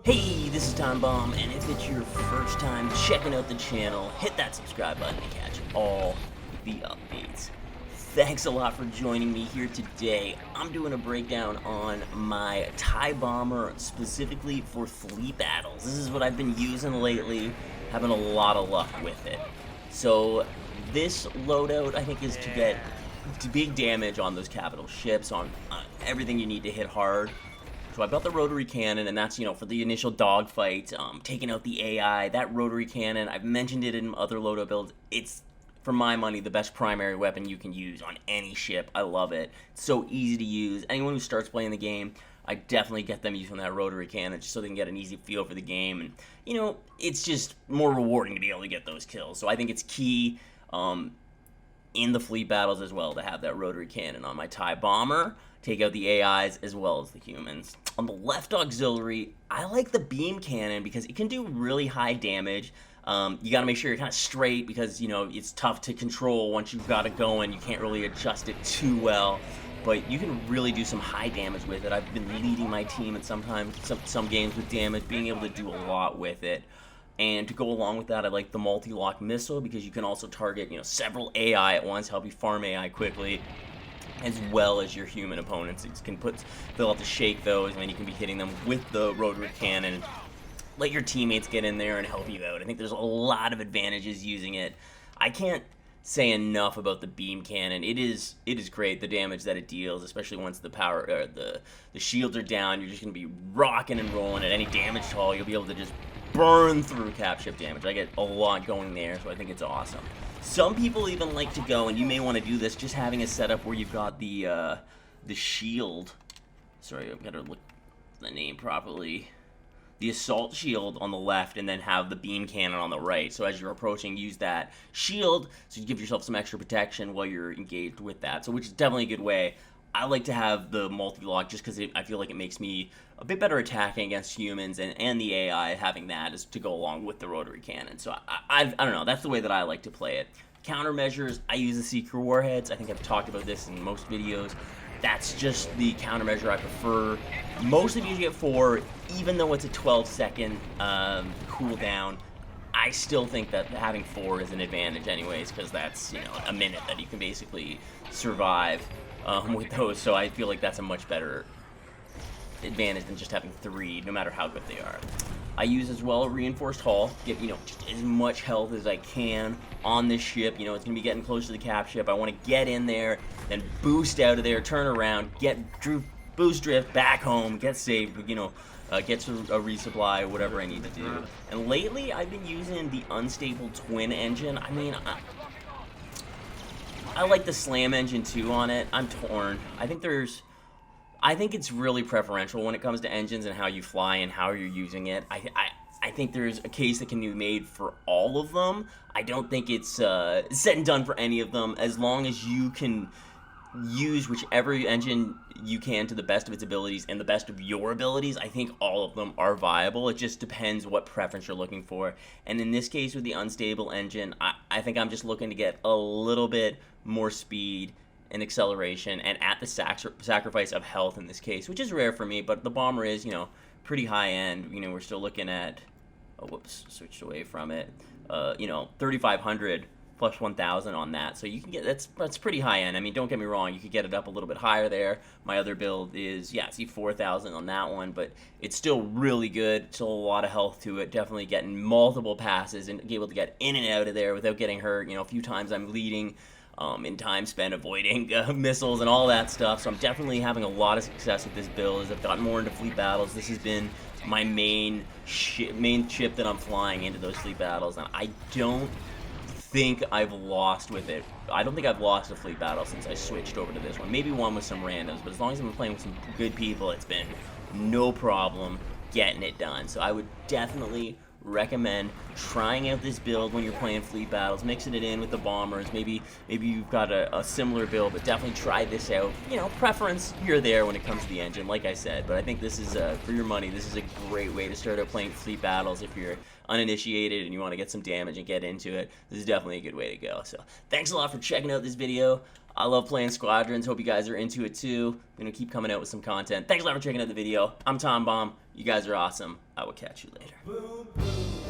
Hey, this is Tom Bomb, and if it's your first time checking out the channel, hit that subscribe button to catch all the updates. Thanks a lot for joining me here today. I'm doing a breakdown on my TIE Bomber specifically for fleet battles. This is what I've been using lately, having a lot of luck with it. So this loadout, I think, is to get big damage on those capital ships, on everything you need to hit hard. So I built the rotary cannon, and that's, for the initial dogfight, taking out the AI. That rotary cannon, I've mentioned it in other loadout builds. It's, for my money, the best primary weapon you can use on any ship. I love it. It's so easy to use. Anyone who starts playing the game, I definitely get them using that rotary cannon just so they can get an easy feel for the game. And, it's just more rewarding to be able to get those kills. So I think it's key in the fleet battles as well to have that rotary cannon on my TIE Bomber. Take out the AIs as well as the humans. On the left auxiliary, I like the beam cannon because it can do really high damage. You gotta make sure you're kind of straight because, it's tough to control once you've got it going. You can't really adjust it too well, but you can really do some high damage with it. I've been leading my team at some games with damage, being able to do a lot with it. And to go along with that, I like the multi-lock missile because you can also target, several AI at once, help you farm AI quickly, as well as your human opponents. They'll have to shake those, and then you can be hitting them with the rotary cannon. Let your teammates get in there and help you out. I think there's a lot of advantages using it. I can't say enough about the beam cannon. It is great, the damage that it deals, especially once the shields are down. You're just going to be rocking and rolling at any damage toll. You'll be able to just burn through cap ship damage. I get a lot going there, so I think it's awesome. Some people even like to go, and you may want to do this, just having a setup where you've got the shield. Sorry, I've got to look the name properly. The assault shield on the left, and then have the beam cannon on the right. So as you're approaching, use that shield so you give yourself some extra protection while you're engaged with that. So which is definitely a good way. I like to have the multi-lock just because I feel like it makes me a bit better attacking against humans, and the AI having that is to go along with the rotary cannon. So I don't know, that's the way that I like to play it. Countermeasures, I use the Seeker Warheads. I think I've talked about this in most videos. That's just the countermeasure I prefer. Most of you get 4, even though it's a 12-second cooldown. I still think that having 4 is an advantage anyways, because that's, a minute that you can basically survive with those. So I feel like that's a much better advantage than just having 3, no matter how good they are. I use as well a reinforced hull, get just as much health as I can on this ship. It's gonna be getting close to the cap ship. I want to get in there, then boost out of there, turn around, boost drift back home, get saved, get to a resupply, whatever I need to do. And lately, I've been using the unstable twin engine. I like the slam engine too on it. I'm torn. I think it's really preferential when it comes to engines and how you fly and how you're using it. I think there's a case that can be made for all of them. I don't think it's said and done for any of them. As long as you can use whichever engine you can to the best of its abilities and the best of your abilities, I think all of them are viable. It just depends what preference you're looking for. And in this case with the unstable engine, I think I'm just looking to get a little bit more speed and acceleration, and at the sacrifice of health in this case, which is rare for me, but the bomber is, pretty high end. We're still looking at, switched away from it, 3,500 plus 1,000 on that, so you can get, that's pretty high end. Don't get me wrong, you could get it up a little bit higher there. My other build is, see 4,000 on that one, but it's still really good, still a lot of health to it, definitely getting multiple passes and be able to get in and out of there without getting hurt. A few times I'm leading in time spent avoiding missiles and all that stuff. So I'm definitely having a lot of success with this build as I've gotten more into fleet battles. This has been my main ship that I'm flying into those fleet battles, and I don't think I've lost with it. I don't think I've lost a fleet battle since I switched over to this one. Maybe one with some randoms, but as long as I'm playing with some good people, it's been no problem getting it done. So I would definitely recommend trying out this build when you're playing fleet battles, mixing it in with the bombers. Maybe you've got a similar build, but definitely try this out. Preference here or there when it comes to the engine, like I said, but I think this is, for your money, this is a great way to start out playing fleet battles if you're uninitiated and you want to get some damage and get into it. This is definitely a good way to go. So thanks a lot for checking out this video. I love playing Squadrons. Hope you guys are into it too. I'm going to keep coming out with some content. Thanks a lot for checking out the video. I'm Tom Bomb. You guys are awesome. I will catch you later.